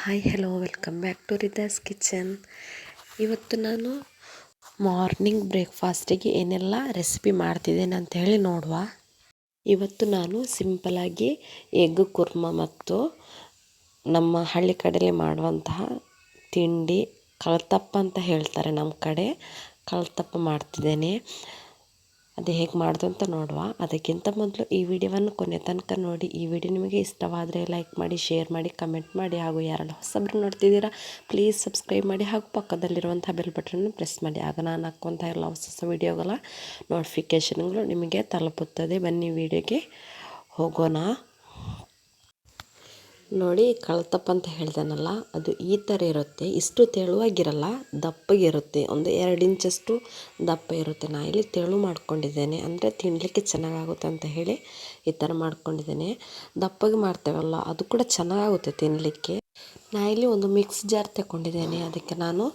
Hi hello welcome back to Rida's kitchen. ಇವತ್ತು ನಾನು morning ಬ್ರೇಕ್ಫಾಸ್ಟಿಗೆ ಏನೆಲ್ಲ ರೆಸಿಪಿ ಮಾಡ್ತಿದ್ದೇನೆ ಅಂತ ಹೇಳಿ ನೋಡುವ. ಇವತ್ತು ನಾನು ಸಿಂಪಲಾಗಿ ಎಗ್ ಕುರ್ಮ ಮತ್ತು ನಮ್ಮ ಹಳ್ಳಿ ಕಡೆಯಲ್ಲಿ ಮಾಡುವಂತಹ ತಿಂಡಿ ಕಳತಪ್ಪ ಅಂತ ಹೇಳ್ತಾರೆ, ನಮ್ಮ ಕಡೆ ಕಳತಪ್ಪ ಮಾಡ್ತಿದ್ದೇನೆ. ಅದು ಹೇಗೆ ಮಾಡೋದು ಅಂತ ನೋಡುವ. ಅದಕ್ಕಿಂತ ಮೊದಲು ಈ ವಿಡಿಯೋವನ್ನು ಕೊನೆ ತನಕ ನೋಡಿ. ಈ ವಿಡಿಯೋ ನಿಮಗೆ ಇಷ್ಟವಾದರೆ ಲೈಕ್ ಮಾಡಿ, ಶೇರ್ ಮಾಡಿ, ಕಮೆಂಟ್ ಮಾಡಿ, ಹಾಗೂ ಯಾರೆಲ್ಲ ಹೊಸಬ್ರು ನೋಡ್ತಿದ್ದೀರಾ ಪ್ಲೀಸ್ ಸಬ್ಸ್ಕ್ರೈಬ್ ಮಾಡಿ, ಹಾಗೂ ಪಕ್ಕದಲ್ಲಿರುವಂಥ ಬೆಲ್ ಬಟನ್ನ ಪ್ರೆಸ್ ಮಾಡಿ. ಆಗ ನಾನು ಹಾಕುವಂಥ ಎಲ್ಲ ಹೊಸ ವಿಡಿಯೋಗಳ ನೋಟಿಫಿಕೇಷನ್ಗಳು ನಿಮಗೆ ತಲುಪುತ್ತದೆ. ಬನ್ನಿ ವಿಡಿಯೋಗೆ ಹೋಗೋಣ. ನೋಡಿ, ಕಳತಪ್ಪ ಅಂತ ಹೇಳ್ದೇನಲ್ಲ, ಅದು ಈ ಥರ ಇರುತ್ತೆ. ಇಷ್ಟು ತೆಳುವಾಗಿರಲ್ಲ, ದಪ್ಪಗಿರುತ್ತೆ. ಒಂದು 2 ಇಂಚಷ್ಟು ದಪ್ಪ ಇರುತ್ತೆ. ನಾನು ಇಲ್ಲಿ ತೆಳು ಮಾಡ್ಕೊಂಡಿದ್ದೇನೆ, ಅಂದರೆ ತಿನ್ನಲಿಕ್ಕೆ ಚೆನ್ನಾಗಾಗುತ್ತೆ ಅಂತ ಹೇಳಿ ಈ ಥರ ಮಾಡ್ಕೊಂಡಿದ್ದೇನೆ. ದಪ್ಪಗೆ ಮಾಡ್ತೇವಲ್ಲ, ಅದು ಕೂಡ ಚೆನ್ನಾಗಾಗುತ್ತೆ ತಿನ್ನಲಿಕ್ಕೆ. ನಾನು ಇಲ್ಲಿ ಒಂದು ಮಿಕ್ಸ್ ಜಾರ್ ತಗೊಂಡಿದ್ದೇನೆ. ಅದಕ್ಕೆ ನಾನು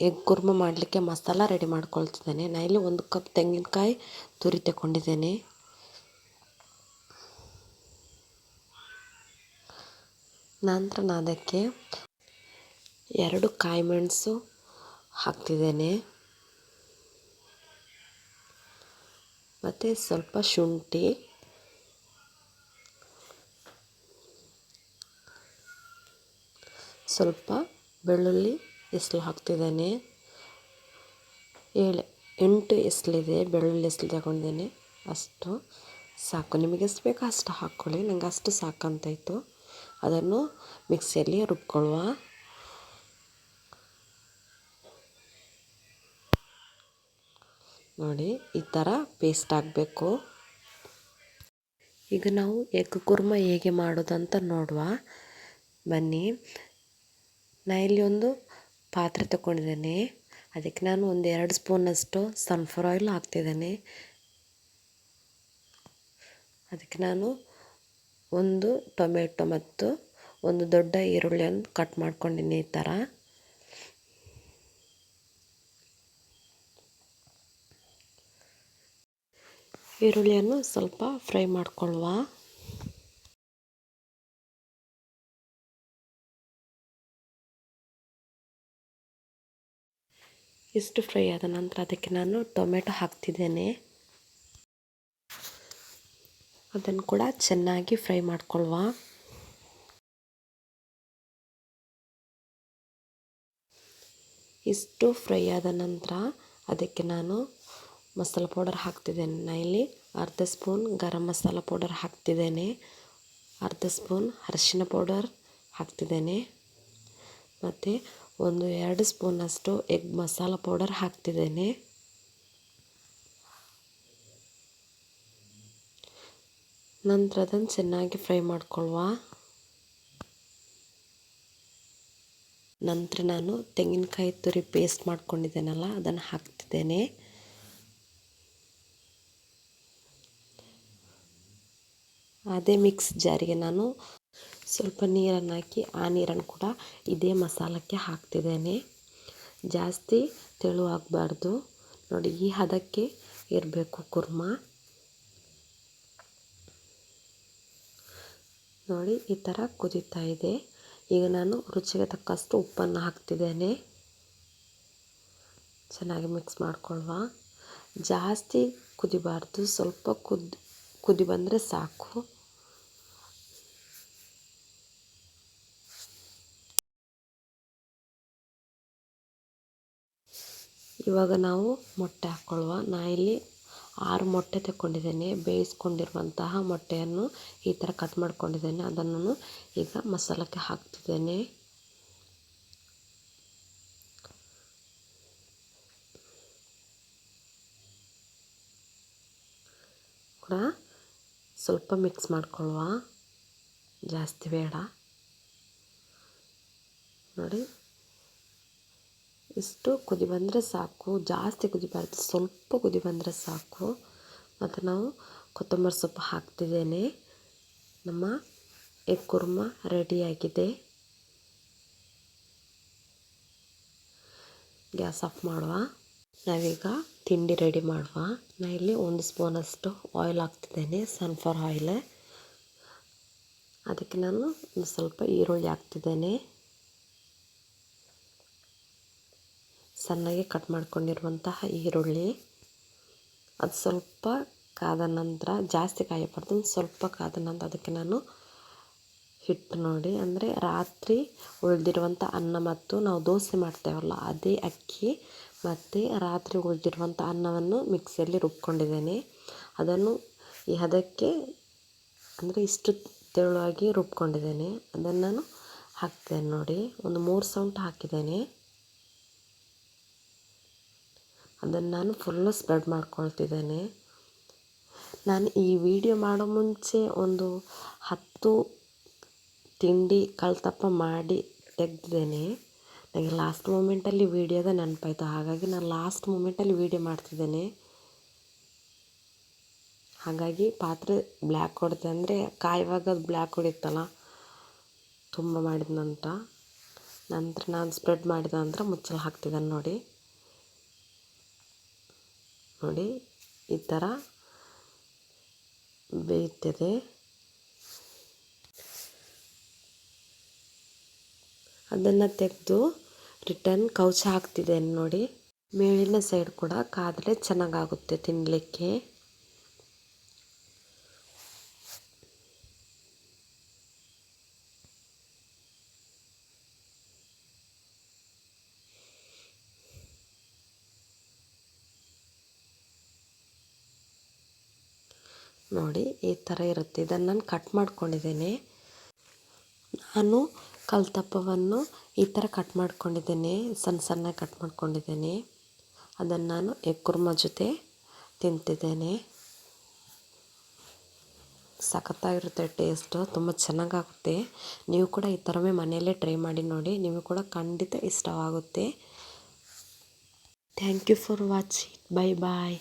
ಎಗ್ ಕುರ್ಮ ಮಾಡಲಿಕ್ಕೆ ಮಸಾಲ ರೆಡಿ ಮಾಡ್ಕೊಳ್ತಿದ್ದೇನೆ. ನಾನು ಇಲ್ಲಿ 1 ಕಪ್ ತೆಂಗಿನಕಾಯಿ ತುರಿ ತಗೊಂಡಿದ್ದೇನೆ. ನಂತರ ನಾನು ಅದಕ್ಕೆ 2 ಕಾಯಿ ಮೆಣಸು ಹಾಕ್ತಿದ್ದೇನೆ, ಮತ್ತು ಸ್ವಲ್ಪ ಶುಂಠಿ, ಸ್ವಲ್ಪ ಬೆಳ್ಳುಳ್ಳಿ ಎಸಳು ಹಾಕ್ತಿದ್ದೇನೆ. 8 ಎಸಳಿದೆ ಬೆಳ್ಳುಳ್ಳಿ ಎಸಳು ತಗೊಂಡಿದ್ದೇನೆ. ಅಷ್ಟು ಸಾಕು, ನಿಮಗೆ ಎಷ್ಟು ಬೇಕೋ ಅಷ್ಟು ಹಾಕ್ಕೊಳ್ಳಿ. ನನಗೆ ಅಷ್ಟು ಸಾಕಂತಾಯಿತು. ಅದನ್ನು ಮಿಕ್ಸಿಯಲ್ಲಿ ರುಬ್ಕೊಳ್ಳುವ. ನೋಡಿ, ಈ ಥರ ಪೇಸ್ಟ್ ಆಗಬೇಕು. ಈಗ ನಾವು ಎಗ್ ಕುರ್ಮ ಹೇಗೆ ಮಾಡೋದಂತ ನೋಡುವ ಬನ್ನಿ. ನಾನು ಇಲ್ಲಿ ಒಂದು ಪಾತ್ರೆ ತಗೊಂಡಿದ್ದೇನೆ. ಅದಕ್ಕೆ ನಾನು ಒಂದು 2 ಸ್ಪೂನಷ್ಟು ಸನ್ಫ್ಲವರ್ ಆಯಿಲ್ ಹಾಕ್ತಿದ್ದೇನೆ. ಅದಕ್ಕೆ ನಾನು 1 ಟೊಮೆಟೊ ಮತ್ತು 1 ದೊಡ್ಡ ಈರುಳ್ಳಿಯನ್ನು ಕಟ್ ಮಾಡ್ಕೊಂಡಿನಿ. ಈ ಥರ ಈರುಳ್ಳಿಯನ್ನು ಸ್ವಲ್ಪ ಫ್ರೈ ಮಾಡ್ಕೊಳ್ಳುವ. ಇಷ್ಟು ಫ್ರೈ ಆದ ನಂತರ ಅದಕ್ಕೆ ನಾನು ಟೊಮೆಟೊ ಹಾಕ್ತಿದ್ದೇನೆ. ಅದನ್ನು ಕೂಡ ಚೆನ್ನಾಗಿ ಫ್ರೈ ಮಾಡ್ಕೊಳ್ಳುವ. ಇಷ್ಟು ಫ್ರೈ ಆದ ನಂತರ ಅದಕ್ಕೆ ನಾನು ಮಸಾಲ ಪೌಡರ್ ಹಾಕ್ತಿದ್ದೇನೆ. ನಾನು ಇಲ್ಲಿ 1/2 spoon garam masala powder ಹಾಕ್ತಿದ್ದೇನೆ, 1/2 spoon ಅರಿಶಿನ ಪೌಡರ್ ಹಾಕ್ತಿದ್ದೇನೆ, ಮತ್ತು 1-2 ಸ್ಪೂನಷ್ಟು ಎಗ್ ಮಸಾಲ ಪೌಡರ್ ಹಾಕ್ತಿದ್ದೇನೆ. ನಂತರ ಅದನ್ನು ಚೆನ್ನಾಗಿ ಫ್ರೈ ಮಾಡ್ಕೊಳ್ಳುವ. ನಂತರ ನಾನು ತೆಂಗಿನಕಾಯಿ ತುರಿ ಪೇಸ್ಟ್ ಮಾಡ್ಕೊಂಡಿದ್ದೇನಲ್ಲ, ಅದನ್ನು ಹಾಕ್ತಿದ್ದೇನೆ. ಅದೇ ಮಿಕ್ಸ್ ಜಾರಿಗೆ ನಾನು ಸ್ವಲ್ಪ ನೀರನ್ನು ಹಾಕಿ, ಆ ನೀರನ್ನು ಕೂಡ ಇದೇ ಮಸಾಲಕ್ಕೆ ಹಾಕ್ತಿದ್ದೇನೆ. ಜಾಸ್ತಿ ತೆಳು ಆಗಬಾರ್ದು. ನೋಡಿ, ಈ ಹದಕ್ಕೆ ಇರಬೇಕು ಕುರ್ಮ. ನೋಡಿ, ಈ ಥರ ಕುದೀತಾ ಇದೆ. ಈಗ ನಾನು ರುಚಿಗೆ ತಕ್ಕಷ್ಟು ಉಪ್ಪನ್ನು ಹಾಕ್ತಿದ್ದೇನೆ. ಚೆನ್ನಾಗಿ ಮಿಕ್ಸ್ ಮಾಡ್ಕೊಳ್ಳುವ. ಜಾಸ್ತಿ ಕುದಿಬಾರ್ದು, ಸ್ವಲ್ಪ ಕುದಿ ಬಂದರೆ ಸಾಕು. ಇವಾಗ ನಾವು ಮೊಟ್ಟೆ ಹಾಕ್ಕೊಳ್ಳುವ. ನಾನು ಇಲ್ಲಿ 6 ಮೊಟ್ಟೆ ತಗೊಂಡಿದ್ದೇನೆ. ಬೇಯಿಸ್ಕೊಂಡಿರುವಂತಹ ಮೊಟ್ಟೆಯನ್ನು ಈ ಥರ ಕಟ್ ಮಾಡ್ಕೊಂಡಿದ್ದೇನೆ. ಅದನ್ನು ಈಗ ಮಸಾಲಕ್ಕೆ ಹಾಕ್ತಿದ್ದೇನೆ. ಕೂಡ ಸ್ವಲ್ಪ ಮಿಕ್ಸ್ ಮಾಡ್ಕೊಳ್ಳುವ, ಜಾಸ್ತಿ ಬೇಡ. ನೋಡಿ, ಇಷ್ಟು ಕುದಿ ಬಂದರೆ ಸಾಕು, ಜಾಸ್ತಿ ಕುದಿಬಾರ್ದು, ಸ್ವಲ್ಪ ಕುದಿ ಬಂದರೆ ಸಾಕು. ಮತ್ತು ನಾವು ಕೊತ್ತಂಬರಿ ಸೊಪ್ಪು ಹಾಕ್ತಿದ್ದೇನೆ. ನಮ್ಮ ಎಗ್ ಕುರ್ಮ ರೆಡಿಯಾಗಿದೆ. ಗ್ಯಾಸ್ ಆಫ್ ಮಾಡುವ. ನಾವೀಗ ತಿಂಡಿ ರೆಡಿ ಮಾಡುವ. ನಾನು ಇಲ್ಲಿ 1 ಸ್ಪೂನಷ್ಟು ಆಯಿಲ್ ಹಾಕ್ತಿದ್ದೇನೆ, ಸನ್ಫ್ಲವರ್ ಆಯಿಲ್. ಅದಕ್ಕೆ ನಾನು ಒಂದು ಸ್ವಲ್ಪ ಈರುಳ್ಳಿ ಹಾಕ್ತಿದ್ದೇನೆ. ಸಣ್ಣಗೆ ಕಟ್ ಮಾಡ್ಕೊಂಡಿರುವಂತಹ ಈರುಳ್ಳಿ, ಅದು ಸ್ವಲ್ಪ ಕಾದ ನಂತರ, ಜಾಸ್ತಿ ಕಾಯಬಾರ್ದು, ಸ್ವಲ್ಪ ಕಾದ ನಂತರ ಅದಕ್ಕೆ ನಾನು ಹಿಟ್ಟು ನೋಡಿ, ಅಂದರೆ ರಾತ್ರಿ ಉಳಿದಿರುವಂಥ ಅನ್ನ ಮತ್ತು ನಾವು ದೋಸೆ ಮಾಡ್ತೇವಲ್ಲ ಅದೇ ಅಕ್ಕಿ ಮತ್ತು ರಾತ್ರಿ ಉಳಿದಿರುವಂಥ ಅನ್ನವನ್ನು ಮಿಕ್ಸಿಯಲ್ಲಿ ರುಬ್ಕೊಂಡಿದ್ದೇನೆ. ಅದನ್ನು ಈ ಹದಕ್ಕೆ, ಅಂದರೆ ಇಷ್ಟು ತೆಳುವಾಗಿ ರುಬ್ಕೊಂಡಿದ್ದೇನೆ. ಅದನ್ನು ನಾನು ಹಾಕ್ತೇನೆ ನೋಡಿ, ಒಂದು 3 ಸೌಂಟ್ ಹಾಕಿದ್ದೇನೆ. ಅದನ್ನು ನಾನು ಫುಲ್ಲು ಸ್ಪ್ರೆಡ್ ಮಾಡ್ಕೊಳ್ತಿದ್ದೇನೆ. ನಾನು ಈ ವಿಡಿಯೋ ಮಾಡೋ ಮುಂಚೆ ಒಂದು 10 ತಿಂಡಿ ಕಳ್ತಪ್ಪ ಮಾಡಿ ತೆಗೆದಿದ್ದೇನೆ. ನನಗೆ ಲಾಸ್ಟ್ ಮೂಮೆಂಟಲ್ಲಿ ವೀಡಿಯೋದ ನೆನಪಾಯಿತು, ಹಾಗಾಗಿ ನಾನು ಲಾಸ್ಟ್ ಮೂಮೆಂಟಲ್ಲಿ ವೀಡಿಯೋ ಮಾಡ್ತಿದ್ದೇನೆ. ಹಾಗಾಗಿ ಪಾತ್ರೆ ಬ್ಲ್ಯಾಕ್ ಹೊಡಿತೆ, ಅಂದರೆ ಕಾಯುವಾಗ ಅದು ಬ್ಲ್ಯಾಕ್ ಹೊಡಿತಲ್ಲ ತುಂಬ ಮಾಡಿದ ನಂತರ ನಾನು ಸ್ಪ್ರೆಡ್ ಮಾಡಿದ ನಂತರ ಮುಚ್ಚಲು ಹಾಕ್ತಿದ್ದೇನೆ ನೋಡಿ. ಈ ಥರ ಬೇಯ್ತದೆ. ಅದನ್ನು ತೆಗೆದು ರಿಟರ್ನ್ ಕೌಚ ಹಾಕ್ತಿದ್ದೇನೆ ನೋಡಿ. ಮೇಲಿನ ಸೈಡ್ ಕೂಡ ಕಾದರೆ ಚೆನ್ನಾಗಾಗುತ್ತೆ ತಿನ್ನಲಿಕ್ಕೆ. ನೋಡಿ ಈ ಥರ ಇರುತ್ತೆ. ಇದನ್ನು ನಾನು ಕಟ್ ಮಾಡ್ಕೊಂಡಿದ್ದೇನೆ. ನಾನು ಕಲ್ತಪ್ಪವನ್ನು ಈ ಥರ ಕಟ್ ಮಾಡ್ಕೊಂಡಿದ್ದೇನೆ, ಸಣ್ಣ ಸಣ್ಣ ಕಟ್ ಮಾಡ್ಕೊಂಡಿದ್ದೇನೆ. ಅದನ್ನು ನಾನು ಎಗ್ ಕುರ್ಮ ಜೊತೆ ತಿಂತಿದ್ದೇನೆ. ಸಖತ್ತಾಗಿರುತ್ತೆ ಟೇಸ್ಟು, ತುಂಬ ಚೆನ್ನಾಗಾಗುತ್ತೆ. ನೀವು ಕೂಡ ಈ ಥರವೇ ಮನೆಯಲ್ಲೇ ಟ್ರೈ ಮಾಡಿ ನೋಡಿ, ನಿಮಗೆ ಕೂಡ ಖಂಡಿತ ಇಷ್ಟವಾಗುತ್ತೆ. Thank you for watching. Bye bye.